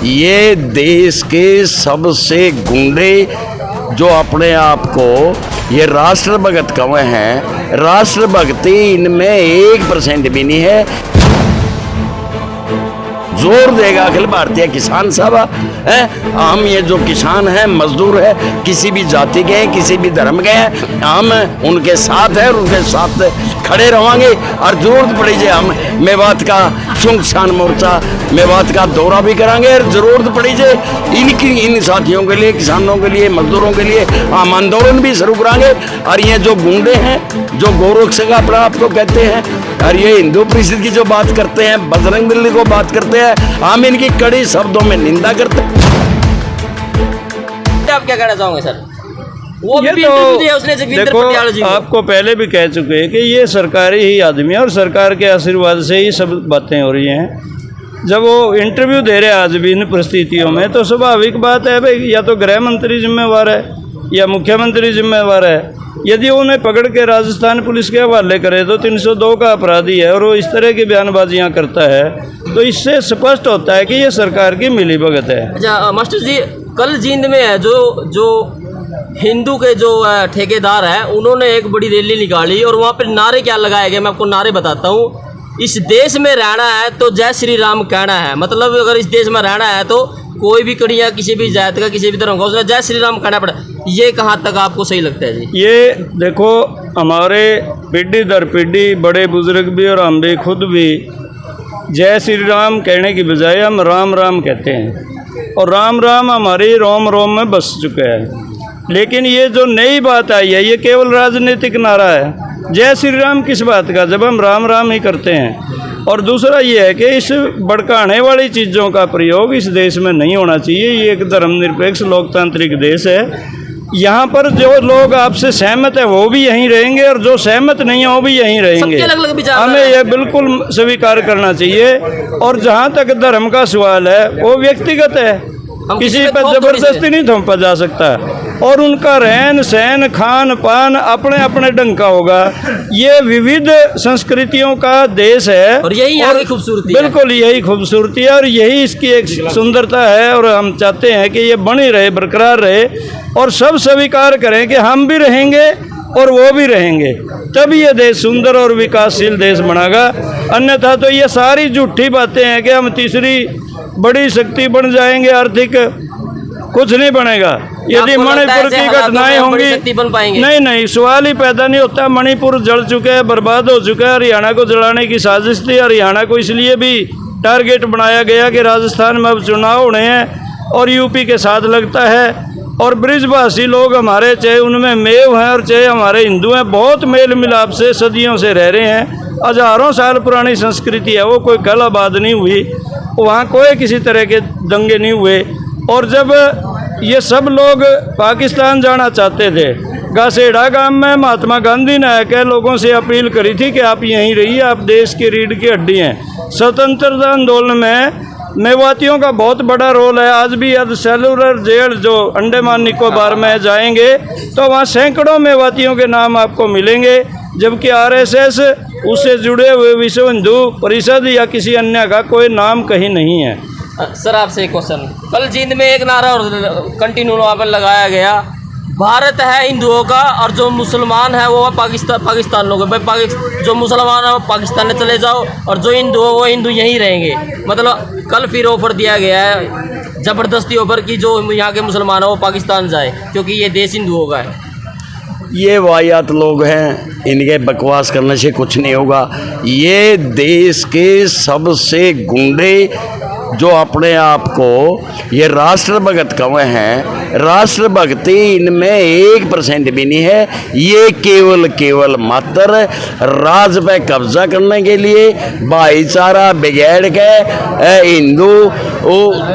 ये देश के सबसे गुंडे जो अपने आप को ये राष्ट्रभक्त कहे हैं, राष्ट्रभक्ति इनमें 1% भी नहीं है। जोर देगा अखिल भारतीय किसान सभा है। हम ये जो किसान हैं, मजदूर है, किसी भी जाति के हैं, किसी भी धर्म के हैं, हम उनके साथ हैं और उनके साथ खड़े रहेंगे। और जरूरत पड़ी जाए हम मेवात का किसान मोर्चा, मेवात का दौरा भी कराएंगे। और जरूरत पड़ी जाए इन साथियों के लिए, किसानों के लिए, मजदूरों के लिए हम आंदोलन भी शुरू कराएंगे। और ये जो गुंडे हैं, जो गोरक्षा अपना आपको कहते हैं, और ये हिंदू परिषद की जो बात करते हैं, बजरंग दल को बात करते हैं, हम इनकी कड़ी शब्दों में निंदा करते हैं। आप क्या कहना चाहोगे सर? वो ये भी तो इंटरव्यू दिया उसने जगविंदर देखो, पटियाला जी को। आपको पहले भी कह चुके हैं कि ये सरकारी ही आदमी है और सरकार के आशीर्वाद से ही सब बातें हो रही हैं। जब वो इंटरव्यू दे रहे हैं आज भी इन परिस्थितियों में, तो स्वाभाविक बात है भाई, या तो गृह मंत्री जिम्मेवार है या मुख्यमंत्री जिम्मेवार है। यदि उन्हें पकड़ के राजस्थान पुलिस के हवाले करे तो 302 का अपराधी है और वो इस तरह की बयानबाजियां करता है, तो इससे स्पष्ट होता है कि ये सरकार की मिलीभगत है। अच्छा मास्टर जी, कल जींद में है जो हिंदू के जो ठेकेदार हैं, उन्होंने एक बड़ी रैली निकाली और वहाँ पर नारे क्या लगाए गए, मैं आपको नारे बताता हूँ। इस देश में रहना है तो जय श्री राम कहना है। मतलब अगर इस देश में रहना है तो कोई भी कड़िया किसी भी जात का, किसी भी धर्म का, उसने जय श्री राम कहना पड़ा। ये कहाँ तक आपको सही लगता है जी? ये देखो, हमारे पीढ़ी दर पीढ़ी बड़े बुजुर्ग भी और हम भी खुद भी जय श्री राम कहने की बजाय हम राम राम कहते हैं, और राम राम हमारे रोम रोम में बस चुका है। लेकिन ये जो नई बात आई है, ये केवल राजनीतिक नारा है। जय श्री राम किस बात का, जब हम राम राम ही करते हैं। और दूसरा ये है कि इस भड़काने वाली चीज़ों का प्रयोग इस देश में नहीं होना चाहिए। ये एक धर्मनिरपेक्ष लोकतांत्रिक देश है। यहाँ पर जो लोग आपसे सहमत है वो भी यहीं रहेंगे और जो सहमत नहीं है वो भी यहीं रहेंगे। सबके अलग-अलग विचार हमें यह बिल्कुल स्वीकार करना चाहिए। और जहाँ तक धर्म का सवाल है वो व्यक्तिगत है, किसी पर जबरदस्ती नहीं थोपा जा सकता। और उनका रहन सहन खान पान अपने अपने ढंग का होगा। ये विविध संस्कृतियों का देश है और यही यहाँ की खूबसूरती है। बिल्कुल यही खूबसूरती है और यही इसकी एक सुंदरता है। और हम चाहते हैं कि ये बनी रहे, बरकरार रहे और सब स्वीकार करें कि हम भी रहेंगे और वो भी रहेंगे, तभी ये देश सुंदर और विकासशील देश बनेगा। अन्यथा तो ये सारी झूठी बातें हैं कि हम तीसरी बड़ी शक्ति बन जाएंगे, आर्थिक कुछ नहीं बनेगा। यदि मणिपुर की घटनाएं होंगी, नहीं, सवाल ही पैदा नहीं होता। मणिपुर जल चुका है, बर्बाद हो चुका है। हरियाणा को जलाने की साजिश थी। हरियाणा को इसलिए भी टारगेट बनाया गया कि राजस्थान में अब चुनाव होने हैं और यूपी के साथ लगता है। और ब्रिजभाषी लोग हमारे, चाहे उनमें मेव हैं और चाहे हमारे हिंदू हैं, बहुत मेल मिलाप से सदियों से रह रहे हैं। हजारों साल पुरानी संस्कृति है, वो कोई कल आबाद नहीं हुई, वहाँ कोई किसी तरह के दंगे नहीं हुए। और जब ये सब लोग पाकिस्तान जाना चाहते थे, गासेड़ा गांव में महात्मा गांधी ने आकर लोगों से अपील करी थी कि आप यहीं रहिए, आप देश की रीढ़ की हड्डी हैं। स्वतंत्रता आंदोलन में मेवातियों का बहुत बड़ा रोल है। आज भी यदि सेलुलर जेल जो अंडमान निकोबार में जाएंगे तो वहाँ सैकड़ों मेवातियों के नाम आपको मिलेंगे, जबकि आरएसएस उससे जुड़े हुए विश्व हिंदू परिषद या किसी अन्य का कोई नाम कहीं नहीं है। सर आपसे एक क्वेश्चन, कल जींद में एक नारा और कंटिन्यू वहाँ पर लगाया गया, भारत है हिंदुओं का और जो मुसलमान है वो पाकिस्तान लोग हैं। भाई जो मुसलमान है वो पाकिस्तान में चले जाओ और जो हिंदू हो वो हिंदू यहीं रहेंगे। मतलब कल फिर ऑफर दिया गया है, ज़बरदस्ती ऑफर की, जो यहाँ के मुसलमान है वो पाकिस्तान जाए क्योंकि ये देश हिंदुओं का है। ये वाहियात लोग हैं, इनके बकवास करने से कुछ नहीं होगा। ये देश के सबसे गुंडे जो अपने आप को ये राष्ट्रभक्त कहे हैं, राष्ट्रभक्ति इनमें 1% भी नहीं है। ये केवल मात्र राज पे कब्जा करने के लिए, भाईचारा बिगड़ के हिंदू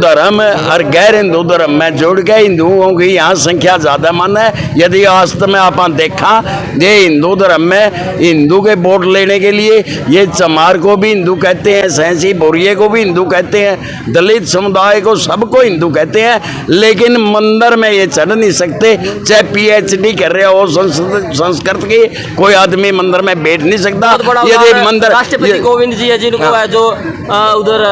धर्म और गैर हिंदू धर्म में जोड़ के हिंदुओं की यहाँ संख्या ज़्यादा मन है। यदि आज में आप देखा, ये हिंदू धर्म में हिंदू के वोट लेने के लिए ये चमार को भी हिंदू कहते हैं, सहसी बोरिये को भी हिंदू कहते हैं, दलित समुदाय को सबको हिंदू कहते हैं। लेकिन मंदिर में ये चढ़ नहीं सकते, चाहे PhD कर रहे हो संस्कृत की, कोई आदमी मंदिर में बैठ नहीं सकता। बहुत बड़ा यदि उदाहरण मंदिर राष्ट्रपति कोविंद जी है, जिनको है जो उधर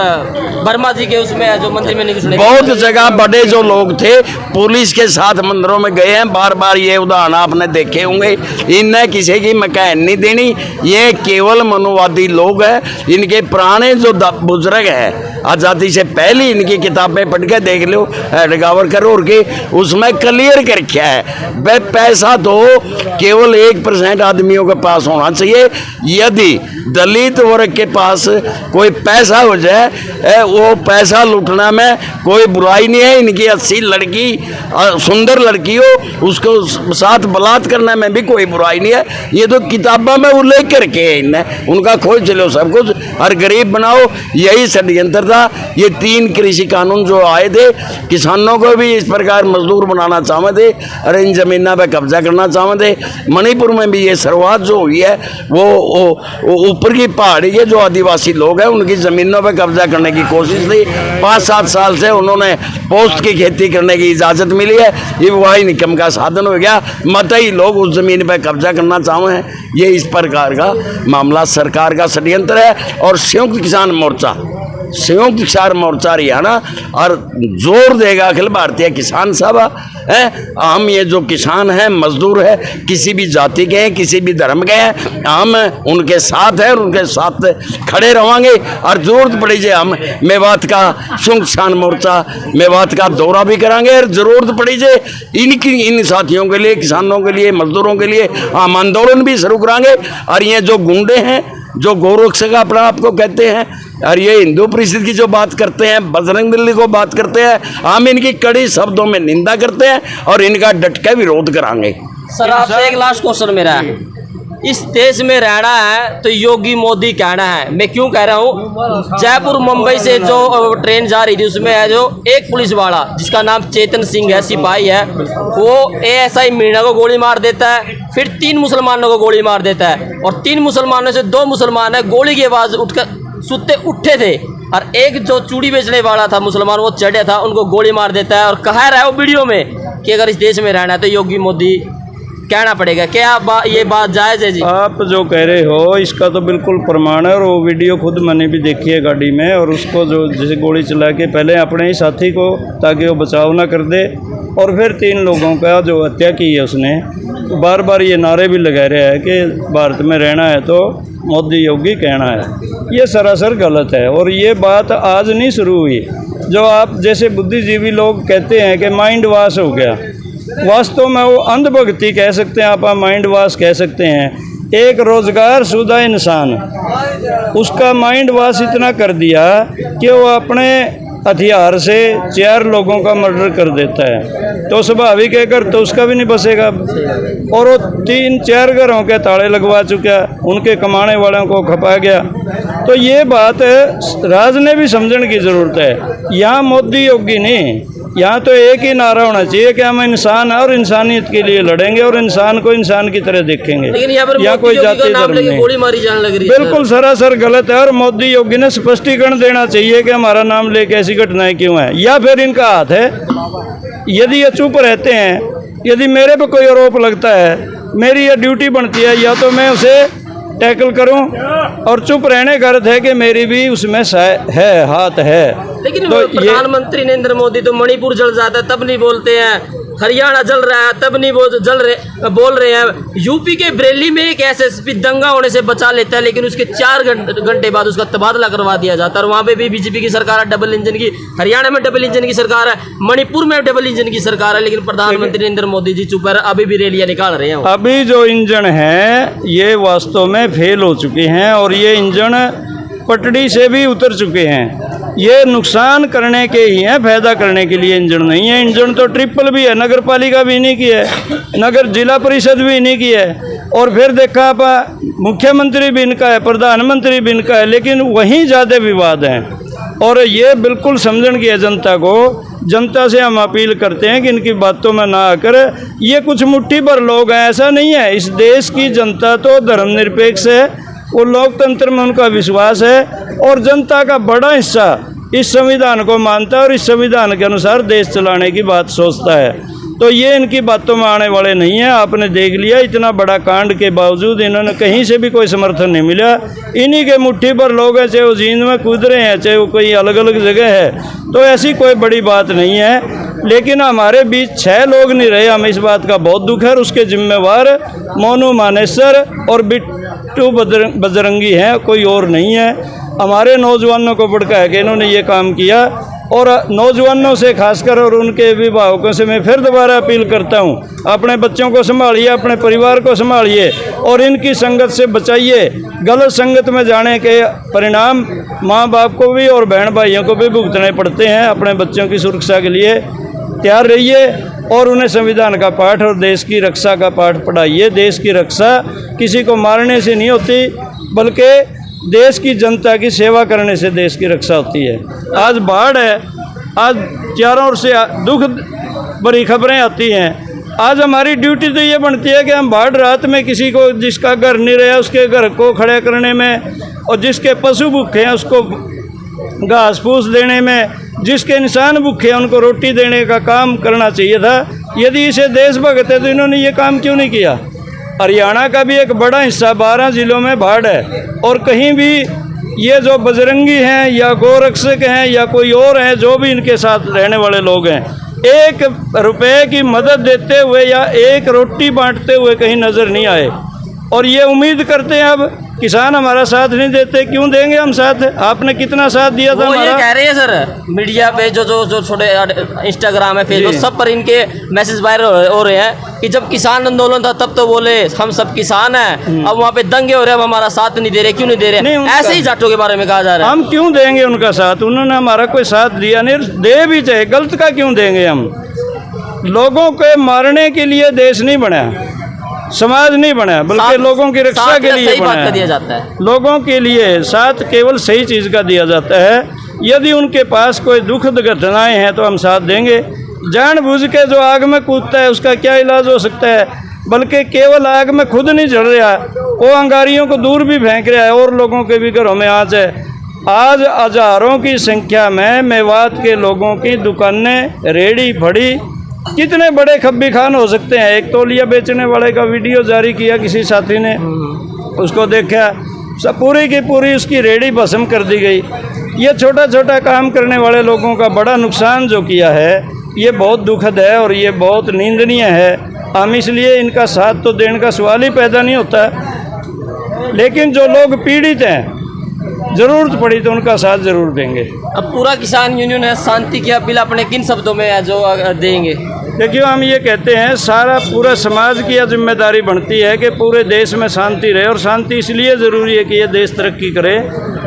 वर्मा जी के उसमें है, जो मंदिर में नहीं घुसने, बहुत जगह बड़े जो लोग थे पुलिस के साथ मंदिरों में गए हैं, बार बार ये उदाहरण आपने देखे होंगे। इन्हें किसी की मकान नहीं देनी, ये केवल मनुवादी लोग हैं। इनके पुराने जो बुजुर्ग हैं, आज़ादी से पहले इनकी किताबें पढ़ के देख लो, हेडगावर करोड़ के, उसमें क्लियर कर रखा है भाई पैसा तो केवल 1% आदमियों के पास होना चाहिए। यदि दलित वर्ग के पास कोई पैसा हो जाए, वो पैसा लूटना में कोई बुराई नहीं है। इनकी 80 लड़की सुंदर लड़की हो, उसको साथ बलात् करने में भी कोई बुराई नहीं है। ये तो किताबों में उल्लेख करके है, इन्हें उनका खोज चलो सब कुछ, और गरीब बनाओ, यही षड्यंत्र था। ये 3 कृषि कानून जो आए थे, किसानों को भी इस प्रकार मजदूर बनाना चाहते थे और इन जमीनों पर कब्जा करना चाहते थे। मणिपुर में भी ये शुरुआत जो हुई है वो ऊपर की पहाड़ी के जो आदिवासी लोग हैं उनकी ज़मीनों पर कब्जा करने की कोशिश थी। 5-7 साल से उन्होंने पोस्ट की खेती करने की इजाज़त मिली है, ये वही इनकम का साधन हो गया। मतई लोग उस ज़मीन पर कब्जा करना चाहते हैं। ये इस प्रकार का मामला सरकार का षड्यंत्र है। और संयुक्त किसान मोर्चा हरियाणा और जोर देगा अखिल भारतीय किसान सभा है। हम ये जो किसान हैं, मजदूर है, किसी भी जाति के हैं, किसी भी धर्म के हैं, हम उनके साथ हैं और उनके साथ खड़े रहेंगे। और जरूरत पड़ी जाए हम मेवात का संयुक्त किसान मोर्चा मेवात का दौरा भी कराएंगे, और जरूरत पड़ी जाए इन साथियों के लिए, किसानों के लिए, मजदूरों के लिए हम आंदोलन भी शुरू कराएंगे। और ये जो गुंडे हैं, जो गोरक्षा का अपना आपको कहते हैं, और ये हिंदू परिषद की जो बात करते हैं, बजरंग दल को बात करते हैं, हम इनकी कड़ी शब्दों में निंदा करते हैं और इनका डट के विरोध कराएंगे। सर आपसे एक लास्ट क्वेश्चन मेरा है, इस देश में रहना है तो योगी मोदी कहना है। मैं क्यों कह रहा हूँ, जयपुर मुंबई से जो ट्रेन जा रही थी उसमें है जो एक पुलिस वाला जिसका नाम चेतन सिंह है, सिपाही है, वो ASI मीणा को गोली मार देता है, फिर 3 मुसलमानों को गोली मार देता है, और 3 मुसलमानों से 2 मुसलमान है गोली की आवाज़ उठकर सुते उठे थे, और एक जो चूड़ी बेचने वाला था मुसलमान, वो चढ़े था, उनको गोली मार देता है और कह रहा है वो वीडियो में कि अगर इस देश में रहना है तो योगी मोदी कहना पड़ेगा। क्या ये बात जायज़ है जी? आप जो कह रहे हो इसका तो बिल्कुल प्रमाण है, और वो वीडियो खुद मैंने भी देखी है गाड़ी में। और उसको जो जैसे गोली चला के पहले अपने ही साथी को, ताकि वो बचाव ना कर दे, और फिर 3 लोगों का जो हत्या की है उसने, तो बार बार ये नारे भी लगा रहा है कि भारत में रहना है तो मोदी योगी कहना है। ये सरासर गलत है, और ये बात आज नहीं शुरू हुई। जो आप जैसे बुद्धिजीवी लोग कहते हैं कि माइंड वॉश हो गया, वास्तव में वो अंधभक्ति कह सकते हैं, आप माइंड वॉश कह सकते हैं। एक रोजगार शुदा इंसान उसका माइंड वॉश इतना कर दिया कि वो अपने हथियार से 4 लोगों का मर्डर कर देता है, तो स्वाभाविक है कर तो उसका भी नहीं बसेगा। और वो 3-4 घरों के ताले लगवा चुका, उनके कमाने वालों को खपा गया। तो ये बात राज ने भी समझने की ज़रूरत है। यहाँ मोदी योगी नहीं, यहाँ तो एक ही नारा होना चाहिए कि हम इंसान हैं और इंसानियत के लिए लड़ेंगे और इंसान को इंसान की तरह देखेंगे। लेकिन यहाँ कोई जाति धर्म नहीं, गोली मारी जाने लग रही है। बिल्कुल सरासर गलत है। और मोदी योगी ने स्पष्टीकरण देना चाहिए कि हमारा नाम लेके ऐसी घटनाएं क्यों हैं, या फिर इनका हाथ है। यदि ये चुप रहते हैं, यदि मेरे पे कोई आरोप लगता है, मेरी ये ड्यूटी बनती है या तो मैं उसे टैकल करूं, और चुप रहने का अर्थ है कि मेरी भी उसमें है, हाथ है। लेकिन तो प्रधानमंत्री नरेंद्र मोदी तो मणिपुर जल जाता है तब नहीं बोलते हैं, हरियाणा जल रहा है तब नहीं बोल रहे हैं। यूपी के बरेली में एक SSP दंगा होने से बचा लेता है, लेकिन उसके 4 घंटे बाद उसका तबादला करवा दिया जाता है। और वहाँ पे भी बीजेपी की सरकार है, डबल इंजन की, हरियाणा में डबल इंजन की सरकार है, मणिपुर में डबल इंजन की सरकार है, लेकिन प्रधानमंत्री नरेंद्र मोदी जी चुप है, अभी भी रैलियाँ निकाल रहे हैं। अभी जो इंजन है ये वास्तव में फेल हो चुके हैं, और ये इंजन पटड़ी से भी उतर चुके हैं। ये नुकसान करने के ही हैं, फायदा करने के लिए इंजन नहीं है। इंजन तो ट्रिपल भी है, नगर पालिका भी नहीं की है, नगर जिला परिषद भी नहीं की है, और फिर देखा आप मुख्यमंत्री भी इनका है, प्रधानमंत्री भी इनका है, लेकिन वहीं ज़्यादा विवाद हैं। और ये बिल्कुल समझने की है जनता को। जनता से हम अपील करते हैं कि इनकी बातों में ना आकर, ये कुछ मुट्ठी भर लोग हैं, ऐसा नहीं है। इस देश की जनता तो धर्मनिरपेक्ष है, वो लोकतंत्र में उनका विश्वास है, और जनता का बड़ा हिस्सा इस संविधान को मानता है और इस संविधान के अनुसार देश चलाने की बात सोचता है। तो ये इनकी बातों में आने वाले नहीं हैं। आपने देख लिया, इतना बड़ा कांड के बावजूद इन्होंने कहीं से भी कोई समर्थन नहीं मिला। इन्हीं के मुट्ठी पर लोग हैं, चाहे वो जींद में कूद रहे हैं, चाहे वो कोई अलग अलग जगह है, तो ऐसी कोई बड़ी बात नहीं है। लेकिन हमारे बीच 6 लोग नहीं रहे, हमें इस बात का बहुत दुख है। और उसके जिम्मेवार मोनू मानेसर और बिट्टू बजरंगी हैं, कोई और नहीं है। हमारे नौजवानों को भड़काया कि इन्होंने ये काम किया। और नौजवानों से खासकर और उनके अभिभावकों से मैं फिर दोबारा अपील करता हूँ, अपने बच्चों को संभालिए, अपने परिवार को संभालिए और इनकी संगत से बचाइए। गलत संगत में जाने के परिणाम माँ बाप को भी और बहन भाइयों को भी भुगतने पड़ते हैं। अपने बच्चों की सुरक्षा के लिए तैयार रहिए और उन्हें संविधान का पाठ और देश की रक्षा का पाठ पढ़ाइए। देश की रक्षा किसी को मारने से नहीं होती, बल्कि देश की जनता की सेवा करने से देश की रक्षा होती है। आज बाढ़ है, आज चारों ओर से दुख भरी खबरें आती हैं। आज हमारी ड्यूटी तो ये बनती है कि हम बाढ़ रात में किसी को, जिसका घर नहीं रहा उसके घर को खड़े करने में, और जिसके पशु भूखे हैं उसको घास फूस देने में, जिसके इंसान भूखे हैं उनको रोटी देने का काम करना चाहिए था। यदि इसे देशभक्त है तो इन्होंने ये काम क्यों नहीं किया। हरियाणा का भी एक बड़ा हिस्सा 12 जिलों में बाढ़ है और कहीं भी ये जो बजरंगी हैं या गोरक्षक हैं या कोई और हैं, जो भी इनके साथ रहने वाले लोग हैं, 1 रुपये की मदद देते हुए या 1 रोटी बांटते हुए कहीं नज़र नहीं आए। और ये उम्मीद करते हैं अब किसान हमारा साथ नहीं देते, क्यों देंगे हम साथ। आपने कितना साथ दिया था वो ये हमारा। कह रहे हैं सर, मीडिया पे जो छोटे इंस्टाग्राम है, फेसबुक, सब पर इनके मैसेज वायरल हो रहे हैं कि जब किसान आंदोलन था तब तो बोले हम सब किसान हैं, अब वहाँ पे दंगे हो रहे हैं, अब हमारा साथ नहीं दे रहे, क्यों नहीं दे रहे। ऐसे ही जाटों के बारे में कहा जा रहा है। हम क्यों देंगे उनका साथ, उन्होंने हमारा कोई साथ दिया नहीं, दे भी चाहे, गलत का क्यों देंगे हम। लोगों के मारने के लिए देश नहीं बना, समाज नहीं बना, बल्कि लोगों की रक्षा के लिए बना दिया जाता है। लोगों के लिए साथ केवल सही चीज़ का दिया जाता है। यदि उनके पास कोई दुखद घटनाएं हैं तो हम साथ देंगे। जानबूझ के जो आग में कूदता है उसका क्या इलाज हो सकता है, बल्कि केवल आग में खुद नहीं जल रहा, वो अंगारियों को दूर भी फेंक रहा है और लोगों के भी घरों में आँच है। आज हजारों की संख्या में मेवात के लोगों की दुकानें, रेड़ी फड़ी, कितने बड़े खब्बी खान हो सकते हैं। एक तौलिया बेचने वाले का वीडियो जारी किया किसी साथी ने, उसको देखा, सब पूरी की पूरी उसकी रेड़ी भस्म कर दी गई। ये छोटा छोटा काम करने वाले लोगों का बड़ा नुकसान जो किया है, ये बहुत दुखद है और ये बहुत निंदनीय है। हम इसलिए इनका साथ तो देने का सवाल ही पैदा नहीं होता, लेकिन जो लोग पीड़ित हैं, ज़रूरत पड़ी तो उनका साथ ज़रूर देंगे। अब पूरा किसान यूनियन है, शांति की अपील अपने किन शब्दों में है जो देंगे। देखिए, हम ये कहते हैं सारा पूरा समाज की यह जिम्मेदारी बनती है कि पूरे देश में शांति रहे, और शांति इसलिए ज़रूरी है कि ये देश तरक्की करे।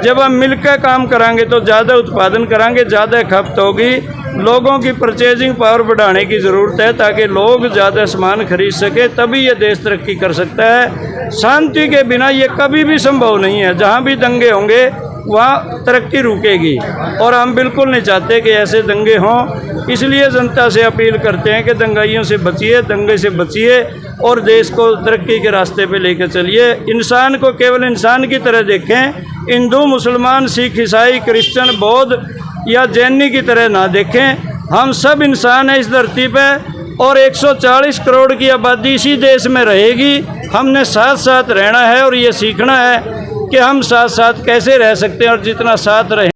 जब हम मिलकर काम करांगे तो ज़्यादा उत्पादन करांगे, ज़्यादा खपत होगी, लोगों की परचेजिंग पावर बढ़ाने की ज़रूरत है ताकि लोग ज़्यादा सामान खरीद सके, तभी ये देश तरक्की कर सकता है। शांति के बिना ये कभी भी संभव नहीं है। जहाँ भी दंगे होंगे वहाँ तरक्की रुकेगी, और हम बिल्कुल नहीं चाहते कि ऐसे दंगे हों। इसलिए जनता से अपील करते हैं कि दंगाइयों से बचिए, दंगे से बचिए और देश को तरक्की के रास्ते पे लेकर चलिए। इंसान को केवल इंसान की तरह देखें, हिंदू, मुसलमान, सिख, ईसाई, क्रिश्चियन, बौद्ध या जैनी की तरह ना देखें। हम सब इंसान हैं इस धरती पे, और 140 करोड़ की आबादी इसी देश में रहेगी। हमने साथ साथ रहना है और ये सीखना है कि हम साथ साथ कैसे रह सकते हैं, और जितना साथ रहें